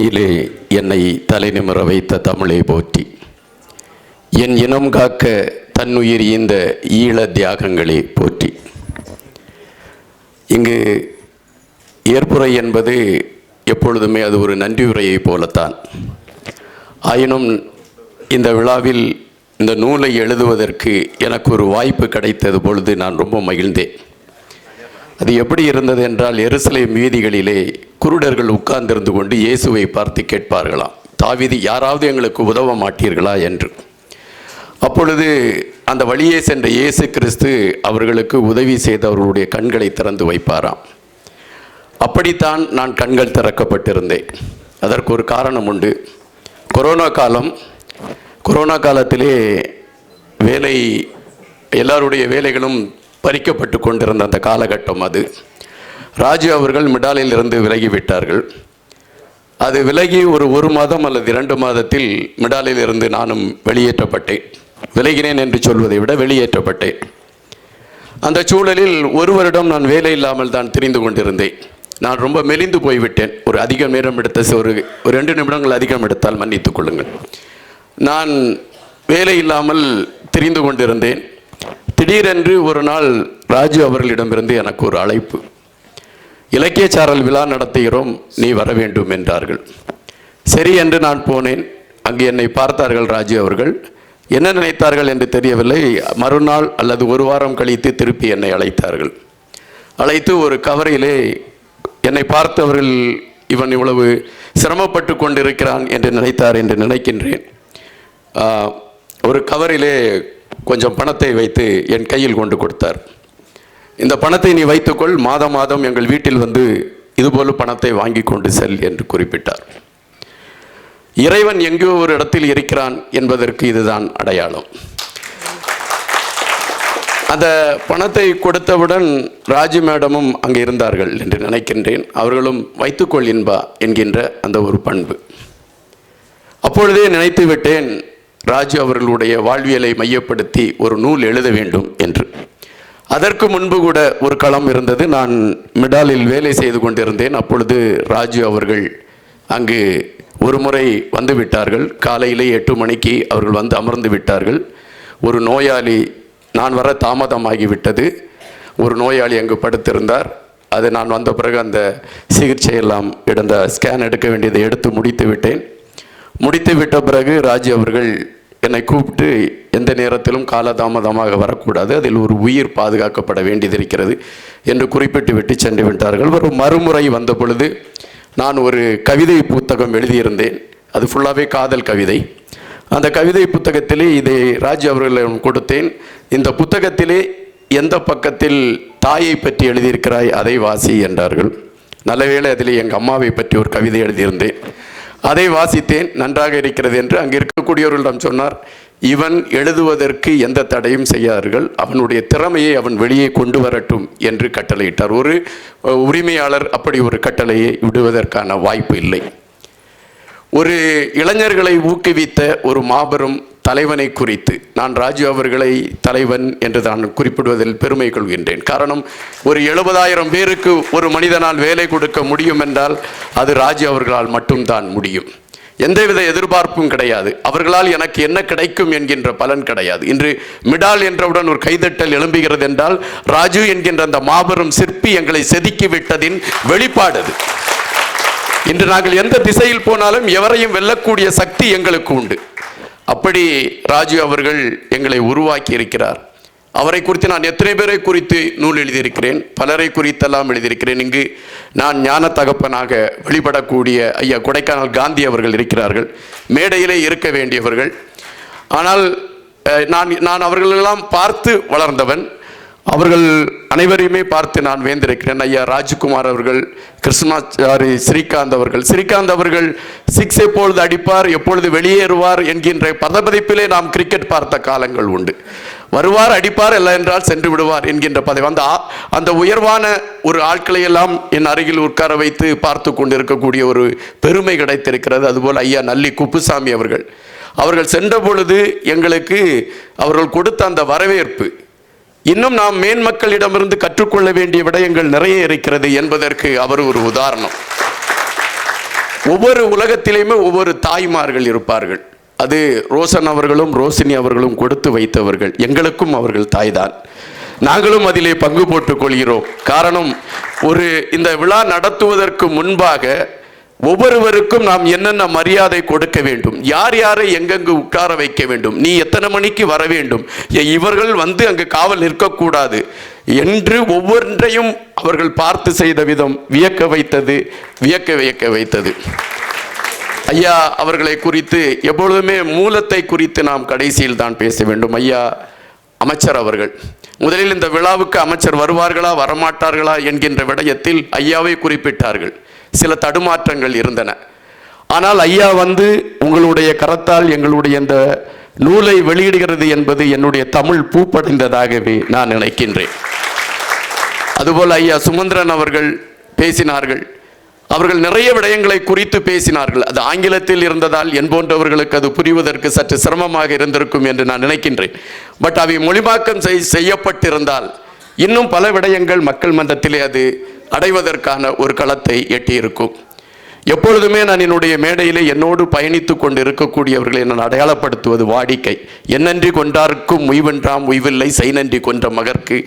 பூமியிலே என்னை தலைநிமிர வைத்த தமிழை போற்றி, என் இனம் காக்க தன்னுயிர் இந்த ஈழ தியாகங்களை போற்றி. இங்கு ஏற்புரை என்பது எப்பொழுதுமே அது ஒரு நன்றியுரையை போலத்தான். ஆயினும் இந்த விழாவில் இந்த நூலை எழுதுவதற்கு எனக்கு ஒரு வாய்ப்பு கிடைத்தது பொழுது நான் ரொம்ப மகிழ்ந்தேன். அது எப்படி இருந்தது என்றால், எருசலேம் வீதிகளிலே குருடர்கள் உட்கார்ந்திருந்து கொண்டு இயேசுவை பார்த்து கேட்பார்களாம், தாவீது யாராவது எங்களுக்கு உதவ மாட்டீர்களா என்று. அப்பொழுது அந்த வழியே சென்ற இயேசு கிறிஸ்து அவர்களுக்கு உதவி செய்து அவர்களுடைய கண்களை திறந்து வைப்பாராம். அப்படித்தான் நான் கண்கள் திறக்கப்பட்டிருந்தேன். அதற்கு ஒரு காரணம் உண்டு. கொரோனா காலத்திலே எல்லாருடைய வேலைகளும் பறிக்கப்பட்டு கொண்டிருந்த அந்த காலகட்டம் அது. ராஜு அவர்கள் மிடாலில் இருந்து விலகிவிட்டார்கள். அது விலகி ஒரு மாதம் அல்லது 2 மாதத்தில் மிடாலில் இருந்து நானும் வெளியேற்றப்பட்டேன். விலகினேன் என்று சொல்வதை விட வெளியேற்றப்பட்டேன். அந்த சூழலில் 1 வருடம் நான் வேலை இல்லாமல் தான் திரிந்து கொண்டிருந்தேன். நான் ரொம்ப மெலிந்து போய்விட்டேன். ஒரு அதிக நேரம் எடுத்த ஒரு 2 நிமிடங்கள் அதிகம் எடுத்தால் மன்னித்துக் கொள்ளுங்கள். நான் வேலை இல்லாமல் திரிந்து கொண்டிருந்தேன். திடீரென்று ஒரு நாள் ராஜு அவர்களிடமிருந்து எனக்கு ஒரு அழைப்பு, இலக்கிய சாரல் விழா நடத்துகிறோம், நீ வர வேண்டும் என்றார்கள். சரி என்று நான் போனேன். அங்கு என்னை பார்த்தார்கள் ராஜு அவர்கள். என்ன நினைத்தார்கள் என்று தெரியவில்லை. மறுநாள் அல்லது 1 வாரம் கழித்து திருப்பி என்னை அழைத்தார்கள். அழைத்து ஒரு கவரிலே என்னை பார்த்தவர்கள், இவன் இவ்வளவு சிரமப்பட்டு கொண்டிருக்கிறான் என்று நினைத்தார் என்று நினைக்கின்றேன். ஒரு கவரிலே கொஞ்சம் பணத்தை வைத்து என் கையில் கொண்டு கொடுத்தார். இந்த பணத்தை நீ வைத்துக்கொள், மாதம் மாதம் எங்கள் வீட்டில் வந்து இதுபோல பணத்தை வாங்கி கொண்டு செல் என்று குறிப்பிட்டார். இறைவன் எங்கோ ஒரு இடத்தில் இருக்கிறான் என்பதற்கு இதுதான் அடையாளம். அந்த பணத்தை கொடுத்தவுடன் ராஜு மேடமும் அங்கே இருந்தார்கள் என்று நினைக்கின்றேன். அவர்களும் வைத்துக்கொள் இன்பா என்கின்ற அந்த ஒரு பண்பு. அப்பொழுதே நினைத்து விட்டேன், ராஜு அவர்களுடைய வாழ்வியலை மையப்படுத்தி ஒரு நூல் எழுத வேண்டும் என்று. அதற்கு முன்பு கூட ஒரு களம் இருந்தது. நான் மிடாலில் வேலை செய்து கொண்டிருந்தேன். அப்பொழுது ராஜு அவர்கள் அங்கு ஒரு முறை வந்து விட்டார்கள். காலையிலே 8 மணிக்கு அவர்கள் வந்து அமர்ந்து விட்டார்கள். ஒரு நோயாளி, நான் வர தாமதமாகிவிட்டது, ஒரு நோயாளி அங்கு படுத்திருந்தார். அது நான் வந்த பிறகு அந்த சிகிச்சையெல்லாம் எடுத்த ஸ்கேன் எடுக்க வேண்டியதை எடுத்து முடித்து விட்டேன். முடித்து விட்ட பிறகு ராஜு அவர்கள் என்னை கூப்பிட்டு, எந்த நேரத்திலும் காலதாமதமாக வரக்கூடாது, அதில் ஒரு உயிர் பாதுகாக்கப்பட வேண்டியது இருக்கிறது என்று குறிப்பிட்டு விட்டு சென்று விட்டார்கள். ஒரு மறுமுறை வந்த பொழுது நான் ஒரு கவிதை புத்தகம் எழுதியிருந்தேன். அது ஃபுல்லாகவே காதல் கவிதை. அந்த கவிதை புத்தகத்திலே இதை ராஜு அவர்களிடம் கொடுத்தேன். இந்த புத்தகத்திலே எந்த பக்கத்தில் தாயை பற்றி எழுதியிருக்கிறாய், அதை வாசி என்றார்கள். நல்லவேளை அதிலே எங்கள் அம்மாவை பற்றி ஒரு கவிதை எழுதியிருந்தேன். அதை வாசித்தேன். நன்றாக இருக்கிறது என்று அங்கே இருக்கக்கூடியவர்களிடம் சொன்னார். இவன் எழுதுவதற்கு எந்த தடையும் செய்யார்கள், அவனுடைய திறமையை அவன் வெளியே கொண்டு வரட்டும் என்று கட்டளையிட்டார். ஒரு உரிமையாளர் அப்படி ஒரு கட்டளையை விடுவதற்கான வாய்ப்பு இல்லை. ஒரு இளைஞர்களை ஊக்குவித்த ஒரு மாபெரும் தலைவனை குறித்து நான் ராஜு அவர்களை தலைவன் என்று தான் குறிப்பிடுவதில் பெருமை கொள்கின்றேன். காரணம், ஒரு 70,000 பேருக்கு ஒரு மனிதனால் வேலை கொடுக்க முடியும் என்றால் அது ராஜு அவர்களால் மட்டும்தான் முடியும். எந்தவித எதிர்பார்ப்பும் கிடையாது. அவர்களால் எனக்கு என்ன கிடைக்கும் என்கின்ற பலன் கிடையாது. இன்று மிடால் என்றவுடன் ஒரு கைதட்டல் எழும்புகிறது என்றால் ராஜு என்கின்ற அந்த மாபெரும் சிற்பி எங்களை செதுக்கி விட்டதின் வெளிப்பாடு அது. இன்று நாங்கள் எந்த திசையில் போனாலும் எவரையும் வெல்லக்கூடிய சக்தி எங்களுக்கு உண்டு. அப்படி ராஜு அவர்கள் எங்களை உருவாக்கி இருக்கிறார். அவரை குறித்து நான் எத்தனை பேரை குறித்து நூல் எழுதியிருக்கிறேன், பலரை குறித்தெல்லாம் எழுதியிருக்கிறேன். இங்கு நான் ஞான தகப்பனாக வெளிப்படக்கூடிய ஐயா கொடைக்கானல் காந்தி அவர்கள் இருக்கிறார்கள். மேடையிலே இருக்க வேண்டியவர்கள். ஆனால் நான் அவர்களெல்லாம் பார்த்து வளர்ந்தவன். அவர்கள் அனைவரையுமே பார்த்து நான் வேந்திருக்கிறேன். ஐயா ராஜ்குமார் அவர்கள், கிருஷ்ணாச்சாரி ஸ்ரீகாந்த் அவர்கள் 6 எப்பொழுது அடிப்பார், எப்பொழுது வெளியேறுவார் என்கின்ற பதப்பதிப்பிலே நாம் கிரிக்கெட் பார்த்த காலங்கள் உண்டு. வருவார், அடிப்பார், இல்லை என்றால் சென்று விடுவார் என்கின்ற பதவி. அந்த உயர்வான ஒரு ஆட்களை எல்லாம் என் அருகில் உட்கார வைத்து பார்த்து கொண்டிருக்கக்கூடிய ஒரு பெருமை கிடைத்திருக்கிறது. அதுபோல் ஐயா நல்லி குப்புசாமி அவர்கள் சென்ற பொழுது எங்களுக்கு அவர்கள் கொடுத்த அந்த வரவேற்பு, இன்னும் நாம் மேன்மக்களிடமிருந்து கற்றுக்கொள்ள வேண்டிய விடயங்கள் நிறைய இருக்கிறது என்பதற்கு அவர் ஒரு உதாரணம். ஒவ்வொரு உலகத்திலேயுமே ஒவ்வொரு தாய்மார்கள் இருப்பார்கள். அது ரோசன் அவர்களும் ரோசினி அவர்களும் கொடுத்து வைத்தவர்கள். எங்களுக்கும் அவர்கள் தாய்தான். நாங்களும் அதிலே பங்கு போட்டுக் கொள்கிறோம். காரணம், இந்த விழா நடத்துவதற்கு முன்பாக ஒவ்வொருவருக்கும் நாம் என்னென்ன மரியாதை கொடுக்க வேண்டும், யார் யாரை எங்கெங்கு உட்கார வைக்க வேண்டும், நீ எத்தனை மணிக்கு வர வேண்டும், இவர்கள் அங்கு காவல் நிற்கக்கூடாது என்று ஒவ்வொன்றையும் அவர்கள் பார்த்து செய்த விதம் வியக்க வைத்தது. ஐயா அவர்களை குறித்து எப்பொழுதுமே மூலத்தை குறித்து நாம் கடைசியில் தான் பேச வேண்டும். ஐயா அமைச்சர் அவர்கள் முதலில் இந்த விழாவுக்கு அமைச்சர் வருவார்களா வரமாட்டார்களா என்கின்ற விடயத்தில் ஐயாவை குறிப்பிட்டார்கள். சில தடுமாற்றங்கள் இருந்தன. ஆனால் ஐயா உங்களுடைய கரத்தால் எங்களுடைய இந்த நூலை வெளியிடுகிறது என்பது என்னுடைய தமிழ் பூப்படைந்ததாகவே நான் நினைக்கின்றேன். அதுபோல் ஐயா சுமந்திரன் அவர்கள் பேசினார்கள். அவர்கள் நிறைய விடயங்களை குறித்து பேசினார்கள். அது ஆங்கிலத்தில் இருந்ததால் என் போன்றவர்களுக்கு அது புரிவதற்கு சற்று சிரமமாக இருந்திருக்கும் என்று நான் நினைக்கின்றேன். பட் அவை மொழிமாக்கம் செய்யப்பட்டிருந்தால் இன்னும் பல விடயங்கள் மக்கள் மன்றத்திலே அது அடைவதற்கான ஒரு களத்தை எட்டியிருக்கும். எப்பொழுதுமே நான் என்னுடைய மேடையிலே என்னோடு பயணித்து கொண்டு இருக்கக்கூடியவர்களை நான் அடையாளப்படுத்துவது வாடிக்கை. என்னன்றி கொண்டார்க்கும் உய்வென்றாம் உய்வில்லை செய்நன்றி கொன்ற மகற்கு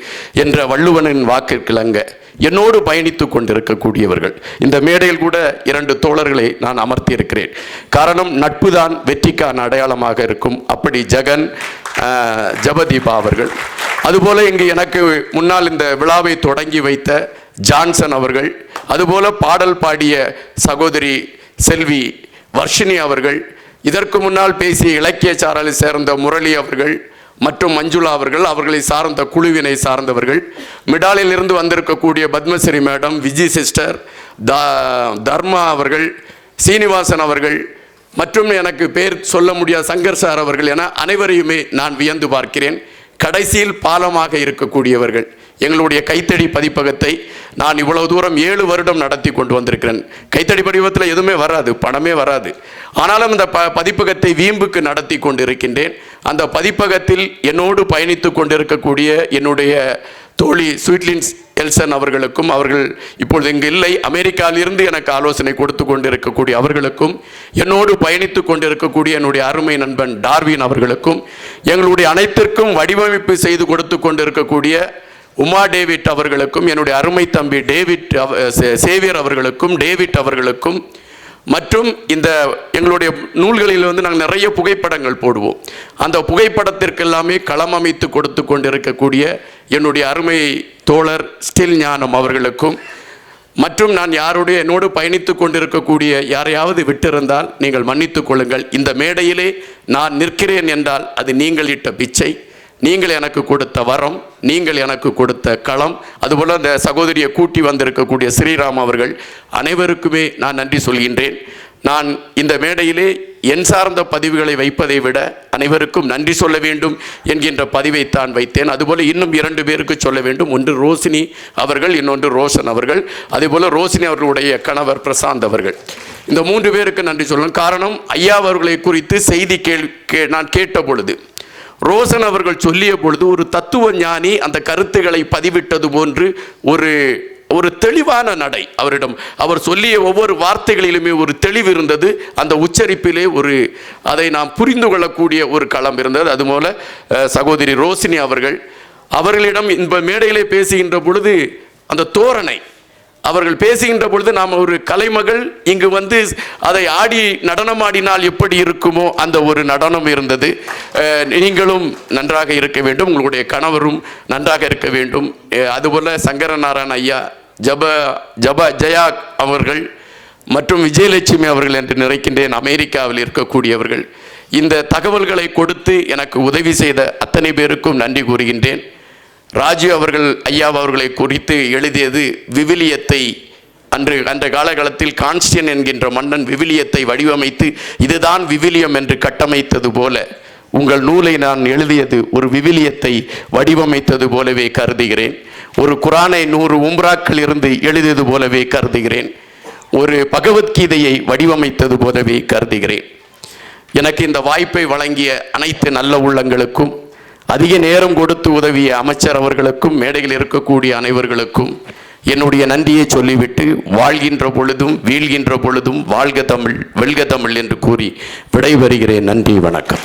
என்ற வள்ளுவனின் வாக்கிற்கிழங்க என்னோடு பயணித்து கொண்டிருக்கக்கூடியவர்கள். இந்த மேடையில் கூட 2 தோழர்களை நான் அமர்த்தியிருக்கிறேன். காரணம், நட்பு தான் வெற்றிக்கான அடையாளமாக இருக்கும். அப்படி ஜெகன், ஜபதீபா அவர்கள், அதுபோல இங்கு எனக்கு முன்னால் இந்த விழாவை தொடங்கி வைத்த ஜான்சன் அவர்கள், அதுபோல பாடல் பாடிய சகோதரி செல்வி வர்ஷினி அவர்கள், இதற்கு முன்னால் பேசிய இலக்கிய சாரலை சேர்ந்த முரளி அவர்கள் மற்றும் மஞ்சுளா அவர்கள், அவர்களை சார்ந்த குழுவினை சார்ந்தவர்கள், மிடாலில் இருந்து வந்திருக்கக்கூடிய பத்மஸ்ரீ மேடம், விஜி சிஸ்டர், தர்மா அவர்கள், சீனிவாசன் அவர்கள் மற்றும் எனக்கு பேர் சொல்ல முடியாத சங்கர் சார் அவர்கள் என அனைவரையுமே நான் வியந்து பார்க்கிறேன். கடைசியில் பாலமாக இருக்கக்கூடியவர்கள். எங்களுடைய கைத்தடி பதிப்பகத்தை நான் இவ்வளவு தூரம் 7 வருடம் நடத்தி கொண்டு வந்திருக்கிறேன். கைத்தடி பதிப்பகத்தில் எதுவுமே வராது, பணமே வராது. ஆனாலும் இந்த பதிப்பகத்தை வீம்புக்கு நடத்தி கொண்டு இருக்கின்றேன். அந்த பதிப்பகத்தில் என்னோடு பயணித்து கொண்டிருக்கக்கூடிய என்னுடைய தோழி ஸ்வீட்லின்ஸ் எல்சன் அவர்களுக்கும், அவர்கள் இப்பொழுது இங்கு இல்லை, அமெரிக்காவிலிருந்து எனக்கு ஆலோசனை கொடுத்து கொண்டிருக்கக்கூடிய அவர்களுக்கும், என்னோடு பயணித்து கொண்டிருக்கக்கூடிய என்னுடைய அருமை நண்பன் டார்வின் அவர்களுக்கும், எங்களுடைய அனைத்திற்கும் வடிவமைப்பு செய்து கொடுத்து கொண்டிருக்கக்கூடிய உமா டேவிட் அவர்களுக்கும், என்னுடைய அருமை தம்பி சேவியர் அவர்களுக்கும், டேவிட் அவர்களுக்கும், மற்றும் இந்த எங்களுடைய நூல்களில் நாங்கள் நிறைய புகைப்படங்கள் போடுவோம். அந்த புகைப்படத்திற்கு எல்லாமே களம் அமைத்து கொடுத்து கொண்டிருக்கக்கூடிய என்னுடைய அருமை தோழர் ஸ்டில் ஞானம் அவர்களுக்கும், மற்றும் நான் என்னோடு பயணித்து கொண்டிருக்கக்கூடிய யாரையாவது விட்டிருந்தால் நீங்கள் மன்னித்துக் கொள்ளுங்கள். இந்த மேடையிலே நான் நிற்கிறேன் என்றால் அது நீங்கள் இட்ட பிச்சை, நீங்கள் எனக்கு கொடுத்த வரம், நீங்கள் எனக்கு கொடுத்த களம். அதுபோல் அந்த சகோதரியை கூட்டி வந்திருக்கக்கூடிய ஸ்ரீராம் அவர்கள் அனைவருக்குமே நான் நன்றி சொல்கின்றேன். நான் இந்த மேடையிலே என் சார்ந்த பதிவுகளை வைப்பதை விட அனைவருக்கும் நன்றி சொல்ல வேண்டும் என்கின்ற பதிவைத்தான் வைத்தேன். அதுபோல் இன்னும் 2 பேருக்கு சொல்ல வேண்டும். ஒன்று ரோசினி அவர்கள், இன்னொன்று ரோஷன் அவர்கள், அதேபோல் ரோசினி அவர்களுடைய கணவர் பிரசாந்த் அவர்கள். இந்த 3 பேருக்கு நன்றி சொல்லணும். காரணம், ஐயா அவர்களை குறித்து செய்தி நான் கேட்ட பொழுது, ரோசன் அவர்கள் சொல்லிய பொழுது ஒரு தத்துவ ஞானி அந்த கருத்துக்களை பதிவிட்டது போன்று ஒரு தெளிவான நடை அவரிடம். அவர் சொல்லிய ஒவ்வொரு வார்த்தைகளிலுமே ஒரு தெளிவு இருந்தது. அந்த உச்சரிப்பிலே அதை நாம் புரிந்து கொள்ளக்கூடிய ஒரு களம் இருந்தது. அதுபோல சகோதரி ரோசினி அவர்களிடம் இந்த மேடையிலே பேசுகின்ற பொழுது அந்த தோரணை, அவர்கள் பேசுகின்ற பொழுது நாம் ஒரு கலைமகள் இங்கு அதை ஆடி நடனமாடினால் எப்படி இருக்குமோ அந்த ஒரு நடனம் இருந்தது. நீங்களும் நன்றாக இருக்க வேண்டும், உங்களுடைய கணவரும் நன்றாக இருக்க வேண்டும். அதுபோல் சங்கரநாராயண ஐயா, ஜெயா அவர்கள் மற்றும் விஜயலட்சுமி அவர்கள் என்று நினைக்கின்றேன், அமெரிக்காவில் இருக்கக்கூடியவர்கள். இந்த தகவல்களை கொடுத்து எனக்கு உதவி செய்த அத்தனை பேருக்கும் நன்றி கூறுகின்றேன். ராஜு அவர்கள் ஐயா அவர்களை குறித்து எழுதியது விவிலியத்தை, அன்றைய காலகட்டத்தில் கான்ஸ்டியன் என்கின்ற மன்னன் விவிலியத்தை வடிவமைத்து இதுதான் விவிலியம் என்று கட்டமைத்தது போல உங்கள் நூலை நான் எழுதியது ஒரு விவிலியத்தை வடிவமைத்தது போலவே கருதுகிறேன். ஒரு குரானை 100 உம்ராக்கள் இருந்து எழுதியது போலவே கருதுகிறேன். ஒரு பகவத்கீதையை வடிவமைத்தது போலவே கருதுகிறேன். எனக்கு இந்த வாய்ப்பை வழங்கிய அனைத்து நல்ல உள்ளங்களுக்கும், அதிக நேரம் கொடுத்து உதவிய அமைச்சர் அவர்களுக்கும், மேடையில் இருக்கக்கூடிய அனைவர்களுக்கும் என்னுடைய நன்றியை சொல்லிவிட்டு வாழ்கின்ற பொழுதும் வீழ்கின்ற பொழுதும் வாழ்க தமிழ் வெல்க தமிழ் என்று கூறி விடைபெறுகிறேன். நன்றி, வணக்கம்.